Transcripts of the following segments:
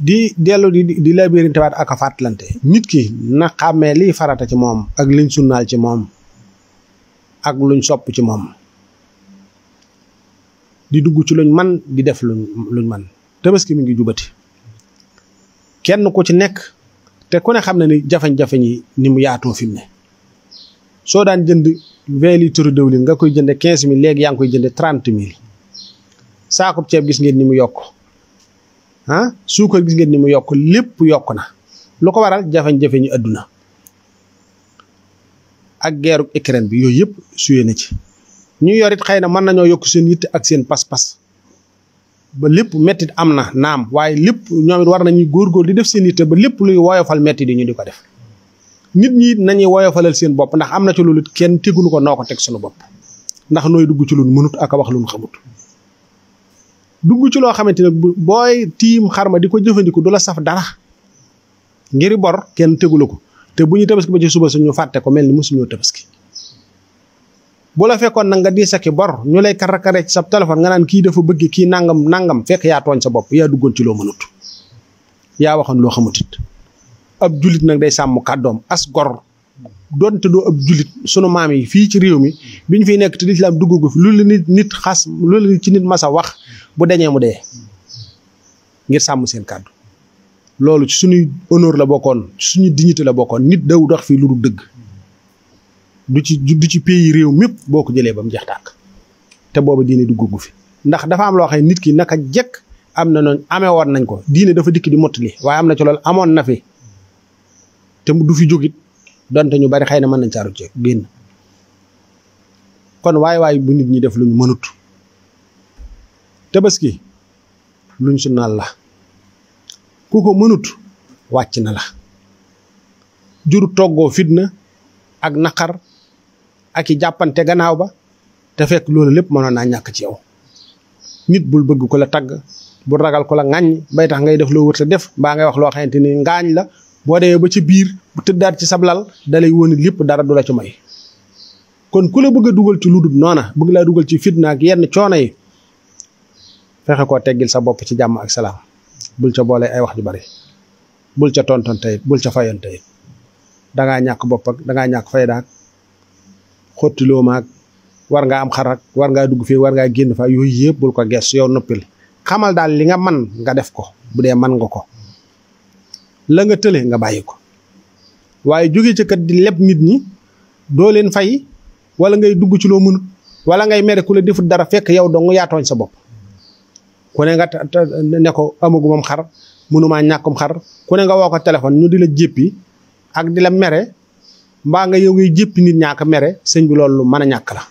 di dellu di labirintewaat ak a fàttalante nit ki na xàmmee liy farata ci moom ak liñ sunnaal ci moom ak luñ sopp ci moom di dugg ci luñ man di def luñ man tabaski mi ngi jubati kenn ku ci nekk te ku ne xam na ni jafe-jafe yi ni mu yaatoo fi mu ne soo daan jënd 20 litres diwlin nga koy jënde 15 000 léegi yaa ngi koy jënde 30 000 saakub ceeb gis ngeen ni mu yokk suukar gis ngeen ni mu yokk lépp yokk na lu ko waral jafe-jafe ñu àdduna ak geeru Ukraine bi yooyu yëpp suyee na ci ñu yor it xëy na mën nañoo yokk seen yitte ak seen pas-pas ba lépp mettit am na naam waaye lépp ñoom it war nañuy góorgóor di def seen yitte ba lépp luy woyofal mettit yi ñu di ko def nit ñi nañuy woyofalal seen bopp ndax am na ci loolu kenn tegunu ko noo ko teg suñu bopp ndax nooy dugg ci lu mënut ak a wax lu xamut dugg ci loo xamante ne booy tiim xarma di ko jëfandiku du la saf dara ngiri bor kenn tegula ko te bu ñu tabaski ba ci suba suñu fàtte ko mel ni mosuñoo tabaski bu la fekkoon nag nga di saki bor ñu lay karakare ci sa téléphone nga naan kii dafa bëgg kii nangam fekk yaa tooñ sa bopp yaa duggoon ci loo mënut yaa waxoon loo xamutit ab julit nag day sàmm kàddoom as gor doonte doo ab julit sunu maam yi fii ci réew mi biñ fiy nekk te lislaam dugg fi lu la nit xas lu la ci nit masa wax bu deñee mu dee ngir sàmm seen kàddu loolu ci suñuy honneur la bokkoon suñu dignité la bokkoon nit daw dox fii lu du dëgg du ci pays réew mépp boo ko jëlee ba mu jeex tàkk te booba diine dugg fi ndax dafa am loo xam ne nit ki naka jekk am na noonu amee woon nañ ko diine dafa dikk di mottali waaye am na ci loolu amoon na fi te du fi jógit donte ñu bari xëy na mën nañ caaru ci génn kon waaye bu nit ñi def luñ mënut tabaski luñ sunnaal la ku ko mënut wàcc na la juru toggoo fitna ak naqar ak i jàppante gannaaw ba te fekk loolu lépp mënoon naa ñàkk ci yow nit bul bëgg ko la tagg bul ragal ko la ŋàññ bay tax ngay def loo wërta def mbaa ngay wax loo xamante ni ngaañ la boo demee ba ci biir bu tëddaat ci sablal dalay wóoni lépp dara du la ci may kon ku la bëgg a dugal ci lu dul noona bëgg laa dugal ci fitna ak yenn coono yi fexe koo teggil sa bopp ci jàmm ak salaam bul ca boole ay wax ju bari bul ca tonton tey bul ca fayoon tey dangaa ñàkk bopp ak dangaa ñàkk fayda ak xottiloo maag war ngaa am xar ak war ngaa dugg fii war ngaa génn fa yooyu yëpp bul ko gees yow noppil xamal daal li nga man nga def ko bu dee man nga ko la nga tële nga bàyyi ko waaye jóge ca kat di leb nit ñi doo leen fay wala ngay dugg ci loo mënut wala ngay mere ku la defut dara fekk yow dong yaa tooñ sa bopp ku ne nga ne ko amagu moom xar mënumaa ñàkkum xar ku ne nga woo ko téléphone ñu di la jéppi ak di la mere mbaa nga yow ngay jéppi nit ñaaka mere sëñ bi loolu mën a ñàkk la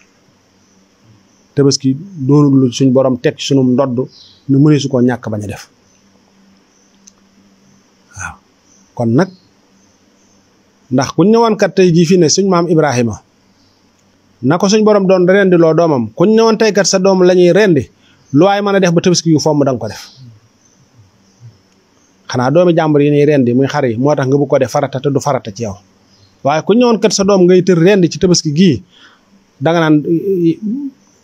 tabaski doonul lu suñ borom teg sunu ndodd nu mënee su koo ñàkk bañ a def waaw kon nag ndax kuñ ñëwoon kat tey jii fii ne suñ maam Ibrahima na ko suñ borom doon rendi loo doomam kuñ ñëwoon tey kat sa doom la ñuy rendi lu waay mën a def ba tabaski yu fomm da nga ko def xanaa doomi jàmbur yi ñuy rendi muy xar yi moo tax nga bu ko def farata te du farata ci yow waaye ku ñëwoon kat sa doom ngay tër rendi ci tabaski gii danga naan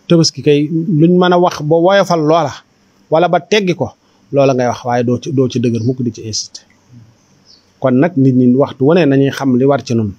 tabaski kay luñ mën a wax ba woyofal loola wala ba teggi ko loola ngay wax waaye doo ci dëgër mukk di ci insisté kon nag nit ñi waxtu wane nañuy xam li war ci noonu